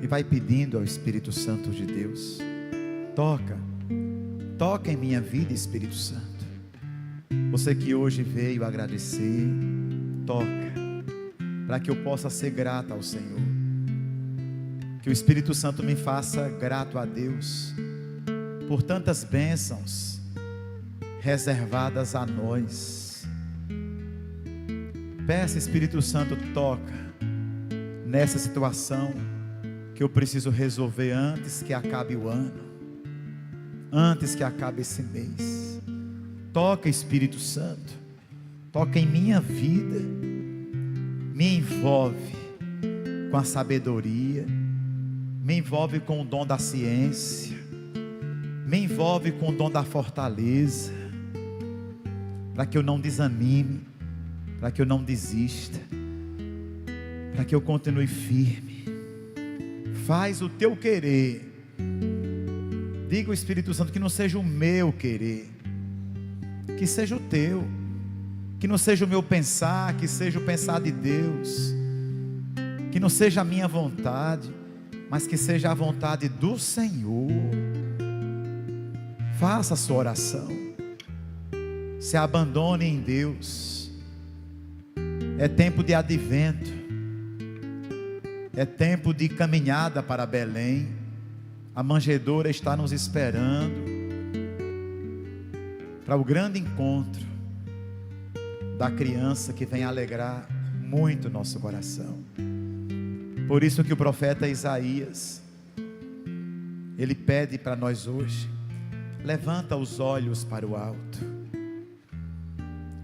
vai pedindo ao Espírito Santo de Deus: toca em minha vida, Espírito Santo. Você que hoje veio agradecer, toca, para que eu possa ser grato ao Senhor. Que o Espírito Santo me faça grato a Deus por tantas bênçãos reservadas a nós. Peça, Espírito Santo, toca nessa situação que eu preciso resolver antes que acabe o ano, antes que acabe esse mês. Toca, Espírito Santo, toca em minha vida, me envolve com a sabedoria, me envolve com o dom da ciência, me envolve com o dom da fortaleza, para que eu não desanime, para que eu não desista, para que eu continue firme. Faz o teu querer. Diga ao Espírito Santo que não seja o meu querer, que seja o teu, que não seja o meu pensar, que seja o pensar de Deus, que não seja a minha vontade, mas que seja a vontade do Senhor. Faça a sua oração, se abandone em Deus. É tempo de advento, é tempo de caminhada para Belém. A manjedoura está nos esperando para o grande encontro da criança que vem alegrar muito nosso coração. Por isso que o profeta Isaías, ele pede para nós hoje: levanta os olhos para o alto,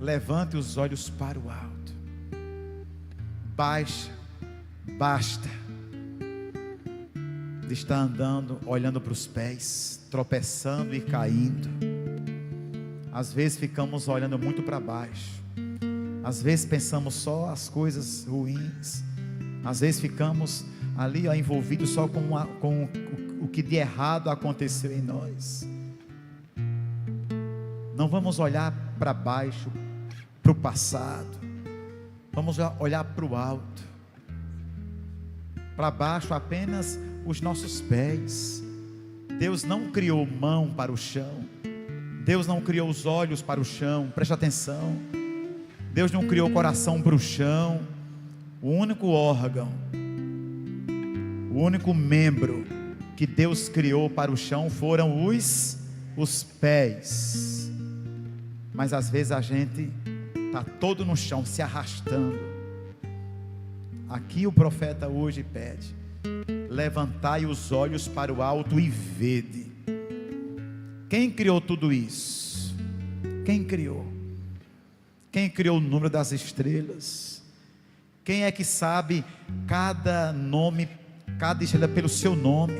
levante os olhos para o alto, basta de estar andando, olhando para os pés, tropeçando e caindo. Às vezes ficamos olhando muito para baixo, às vezes pensamos só as coisas ruins, às vezes ficamos ali envolvidos só com o que de errado aconteceu em nós. Não vamos olhar para baixo, para o passado, vamos olhar para o alto. Para baixo apenas os nossos pés. Deus não criou mão para o chão, Deus não criou os olhos para o chão. Preste atenção, Deus não criou o coração para o chão. O único órgão, o único membro que Deus criou para o chão foram os pés. Mas às vezes a gente está todo no chão, se arrastando. Aqui o profeta hoje pede: levantai os olhos para o alto e vede. Quem criou tudo isso? Quem criou? Quem criou o número das estrelas? Quem é que sabe cada nome, cada estrela pelo seu nome?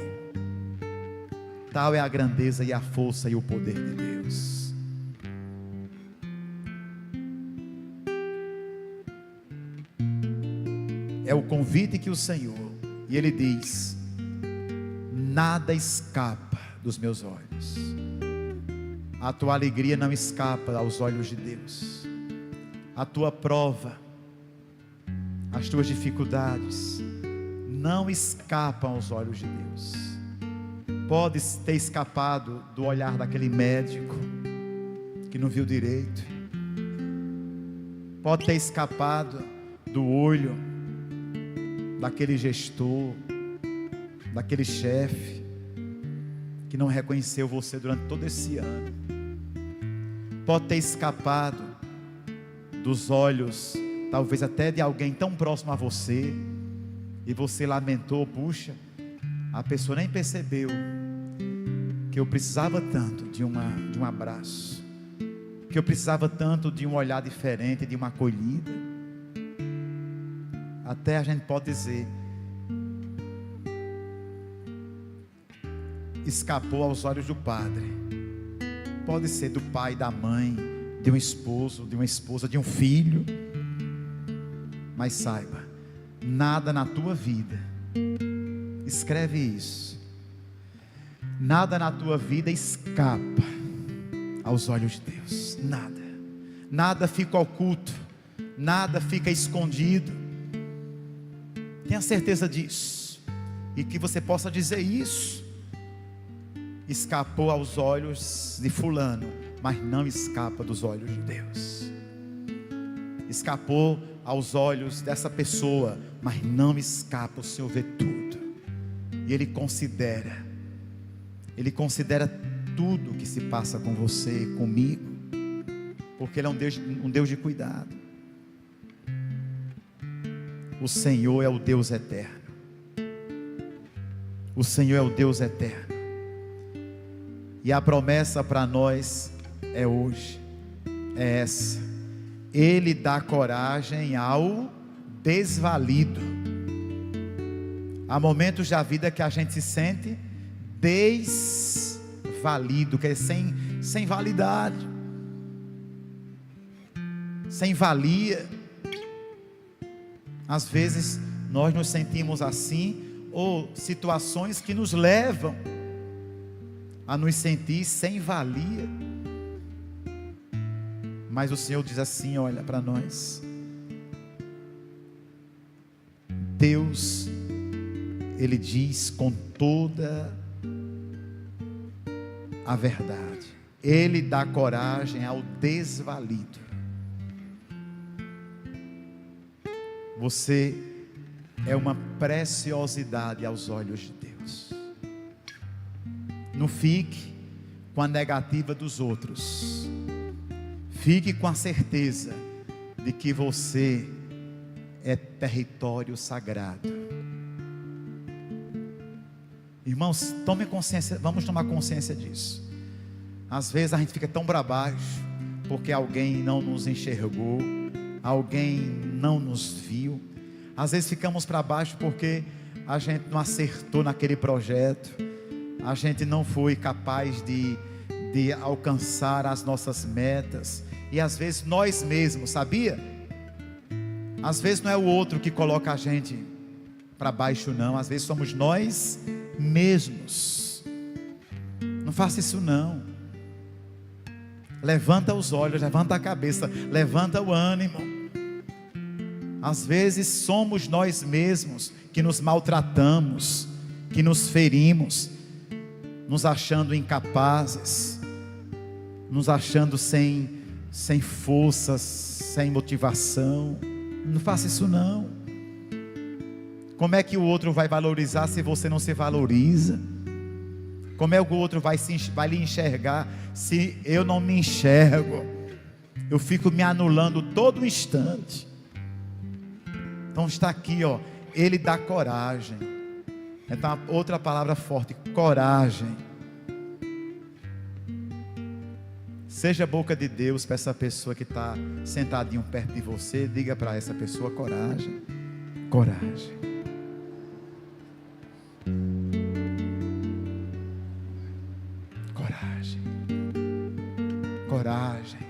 Tal é a grandeza e a força e o poder de Deus. É o convite que o Senhor, e Ele diz: nada escapa dos meus olhos. A tua alegria não escapa aos olhos de Deus. A tua prova, as tuas dificuldades não escapam aos olhos de Deus. Pode ter escapado do olhar daquele médico que não viu direito, pode ter escapado do olho daquele gestor, daquele chefe que não reconheceu você durante todo esse ano, pode ter escapado dos olhos, talvez até de alguém tão próximo a você, e você lamentou: puxa, a pessoa nem percebeu que eu precisava tanto de um abraço, que eu precisava tanto de um olhar diferente, de uma acolhida. Até a gente pode dizer: escapou aos olhos do padre. Pode ser do pai, da mãe, de um esposo, de uma esposa, de um filho. Mas saiba, nada na tua vida, escreve isso, nada na tua vida escapa aos olhos de Deus. Nada fica oculto, nada fica escondido. Tenha certeza disso. e que você possa dizer isso. Escapou aos olhos de fulano, mas não escapa dos olhos de Deus. Escapou aos olhos dessa pessoa, mas não escapa, o Senhor vê tudo. E Ele considera tudo que se passa com você, comigo, porque Ele é um Deus de cuidado. O Senhor é o Deus eterno. O Senhor é o Deus eterno. E a promessa para nós é hoje, é essa: Ele dá coragem ao desvalido. Há momentos da vida que a gente se sente desvalido, que é sem validade, sem valia. Às vezes nós nos sentimos assim, ou situações que nos levam a nos sentir sem valia. Mas o Senhor diz assim, olha para nós: Deus, Ele diz com toda a verdade, Ele dá coragem ao desvalido. Você é uma preciosidade aos olhos de Deus. Não fique com a negativa dos outros. Fique com a certeza de que você é território sagrado. Irmãos, tome consciência, vamos tomar consciência disso. Às vezes a gente fica tão para baixo porque alguém não nos enxergou, alguém não nos viu. Às vezes ficamos para baixo porque a gente não acertou naquele projeto, a gente não foi capaz de alcançar as nossas metas. E às vezes nós mesmos, sabia? Às vezes não é o outro que coloca a gente para baixo, não. Às vezes somos nós mesmos. Não faça isso não. Levanta os olhos, levanta a cabeça, levanta o ânimo. Às vezes somos nós mesmos que nos maltratamos, que nos ferimos, nos achando incapazes, nos achando sem forças, sem motivação. Não faça isso não. Como é que o outro vai valorizar se você não se valoriza? Como é que o outro vai lhe enxergar se eu não me enxergo? Eu fico me anulando todo instante. Então está aqui, ó, Ele dá coragem. Então outra palavra forte: coragem. Seja a boca de Deus para essa pessoa que está sentadinho perto de você. Diga para essa pessoa: coragem, coragem. Coragem, coragem.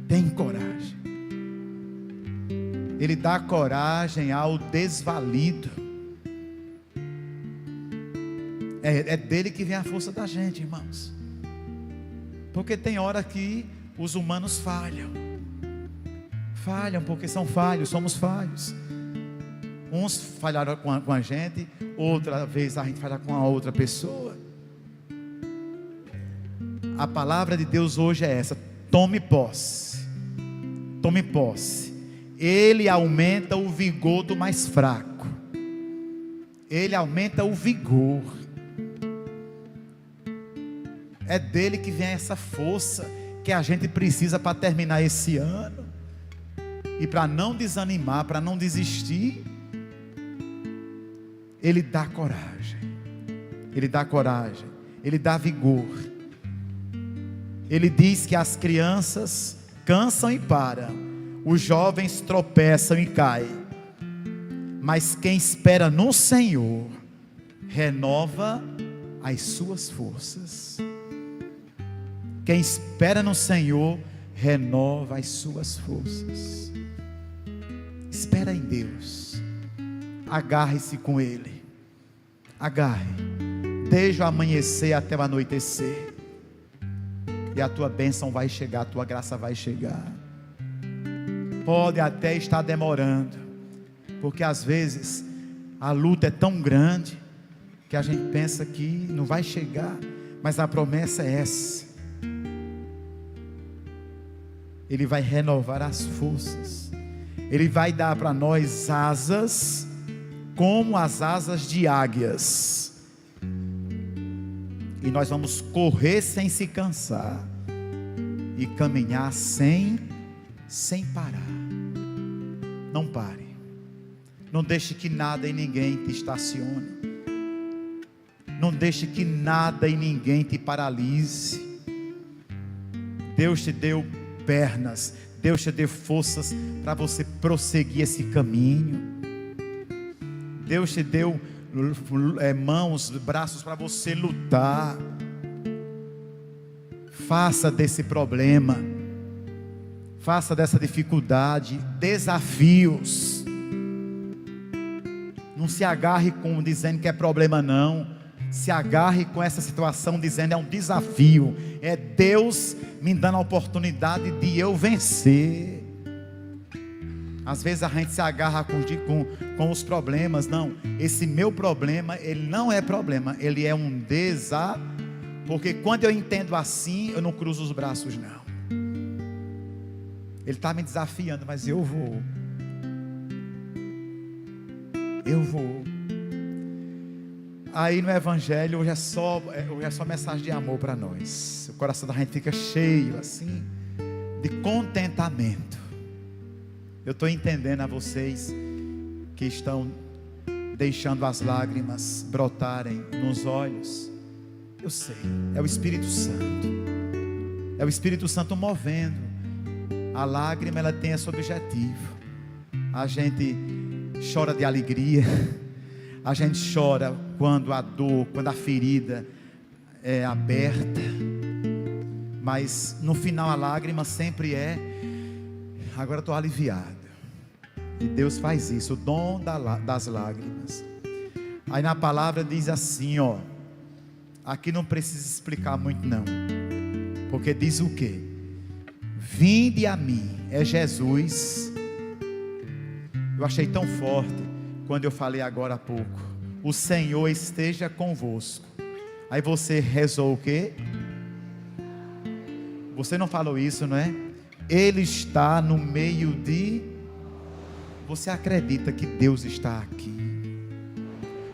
Tem coragem. Ele dá coragem ao desvalido. É dele que vem a força da gente, irmãos. Porque tem hora que os humanos falham porque são falhos, somos falhos. Uns falharam com a gente, outra vez a gente falha com a outra pessoa. A palavra de Deus hoje é essa: tome posse. Tome posse. Ele aumenta o vigor do mais fraco. Ele aumenta o vigor. É dele que vem essa força que a gente precisa para terminar esse ano. E para não desanimar, para não desistir. Ele dá coragem. Ele dá coragem. Ele dá vigor. Ele diz que as crianças cansam e param. Os jovens tropeçam e caem. Mas quem espera no Senhor renova as suas forças. Quem espera no Senhor renova as suas forças. Espera em Deus. Agarre-se com Ele. Agarre. Desde o amanhecer até o anoitecer. E a tua bênção vai chegar, a tua graça vai chegar. Pode até estar demorando, porque às vezes A luta é tão grande que a gente pensa que não vai chegar, mas a promessa é essa: Ele vai renovar as forças, Ele vai dar para nós asas, como as asas de águias, e nós vamos correr sem se cansar, e caminhar sem parar. Não pare, não deixe que nada e ninguém te estacione, não deixe que nada e ninguém te paralise. Deus te deu pernas, Deus te deu forças para você prosseguir esse caminho. Deus te deu mãos, braços para você lutar. Faça desse problema, faça dessa dificuldade desafios. Não se agarre com dizendo que é problema, não. Se agarre com essa situação dizendo: é um desafio, é Deus me dando a oportunidade de eu vencer. Às vezes a gente se agarra com os problemas. Não, esse meu problema, ele não é problema, ele é um desafio. Porque quando eu entendo assim, eu não cruzo os braços, não. Ele está me desafiando, mas eu vou. Aí no Evangelho, hoje é só mensagem de amor para nós. O coração da gente fica cheio assim, de contentamento. Eu estou entendendo a vocês que estão deixando as lágrimas brotarem nos olhos. Eu sei, é o Espírito Santo. É o Espírito Santo movendo. A lágrima, ela tem esse objetivo. A gente chora de alegria. A gente chora quando a dor, quando a ferida é aberta. Mas no final a lágrima sempre é: agora estou aliviado. E Deus faz isso, o dom das lágrimas. Aí na palavra diz assim, ó. Aqui não precisa explicar muito não. Porque diz o quê? Vinde a mim. É Jesus. Eu achei tão forte quando eu falei agora há pouco: o Senhor esteja convosco. Aí você rezou o quê? Você não falou isso, não é? Ele está no meio de... Você acredita que Deus está aqui?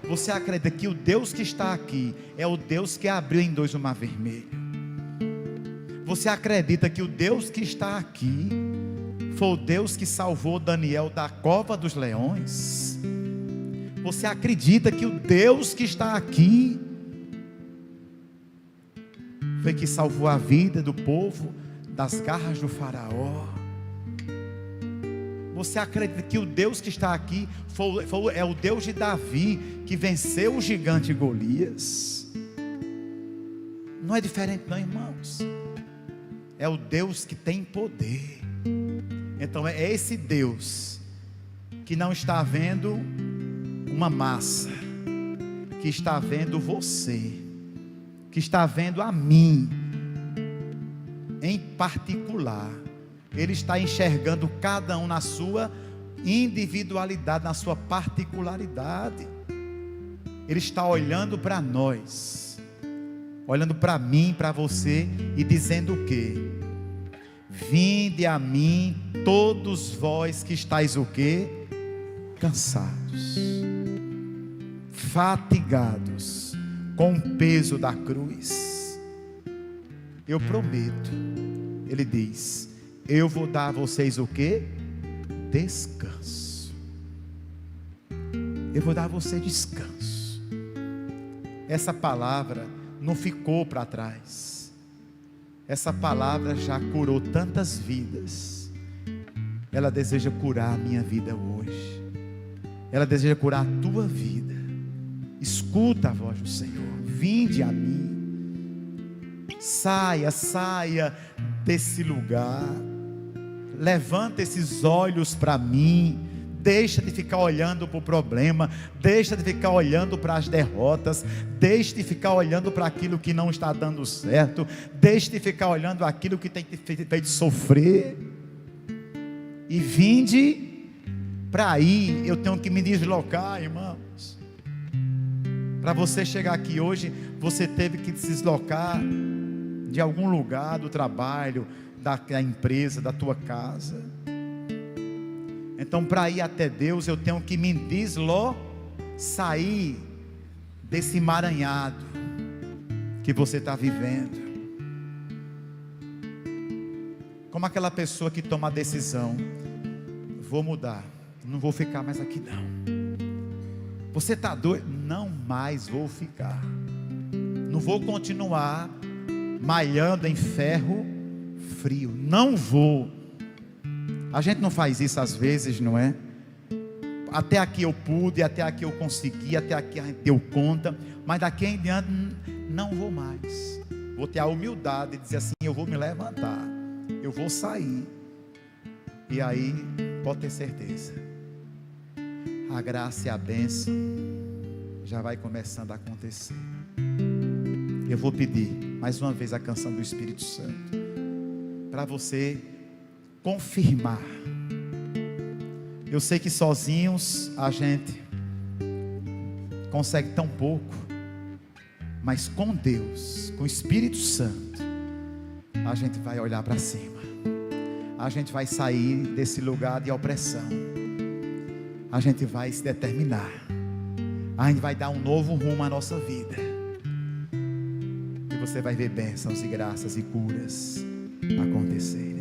Você acredita que o Deus que está aqui é o Deus que abriu em dois o mar vermelho? Você acredita que o Deus que está aqui foi o Deus que salvou Daniel da cova dos leões? Você acredita que o Deus que está aqui foi que salvou a vida do povo das garras do faraó? Você acredita que o Deus que está aqui é o Deus de Davi, que venceu o gigante Golias? Não é diferente não, irmãos. É o Deus que tem poder. Então é esse Deus que não está vendo uma massa, que está vendo você, que está vendo a mim em particular. Ele está enxergando cada um na sua individualidade, na sua particularidade. Ele está olhando para nós, olhando para mim, para você, e dizendo o quê? Vinde a mim todos vós que estáis o quê? Cansados, fatigados com o peso da cruz. Eu prometo, ele diz, eu vou dar a vocês o quê? Descanso. Eu vou dar a você descanso. Essa palavra não ficou para trás. Essa palavra já curou tantas vidas. Ela deseja curar a minha vida hoje. Ela deseja curar a tua vida. Escuta a voz do Senhor. Vinde a mim. Saia desse lugar. Levanta esses olhos para mim. Deixa de ficar olhando para o problema. Deixa de ficar olhando para as derrotas. Deixa de ficar olhando para aquilo que não está dando certo. Deixa de ficar olhando aquilo que tem te feito sofrer. E vinde Para ir, eu tenho que me deslocar, irmãos. Para você chegar aqui hoje, você teve que se deslocar de algum lugar, do trabalho, da empresa, da tua casa. Então, para ir até Deus, eu tenho que me sair desse emaranhado que você está vivendo. Como aquela pessoa que toma a decisão: vou mudar, não vou ficar mais aqui não. Você está doido? Não mais vou ficar. Não vou continuar malhando em ferro frio. Não vou. A gente não faz isso às vezes, não é? Até aqui eu pude, até aqui eu consegui, até aqui a gente deu conta, mas daqui em diante não vou mais. Vou ter a humildade de dizer assim: eu vou me levantar, eu vou sair. E aí, pode ter certeza, a graça e a bênção já vai começando a acontecer. Eu vou pedir mais uma vez a canção do Espírito Santo, para você confirmar. Eu sei que sozinhos a gente consegue tão pouco, mas com Deus, com o Espírito Santo, a gente vai olhar para cima. A gente vai sair desse lugar de opressão. A gente vai se determinar. A gente vai dar um novo rumo à nossa vida. E você vai ver bênçãos e graças e curas acontecer.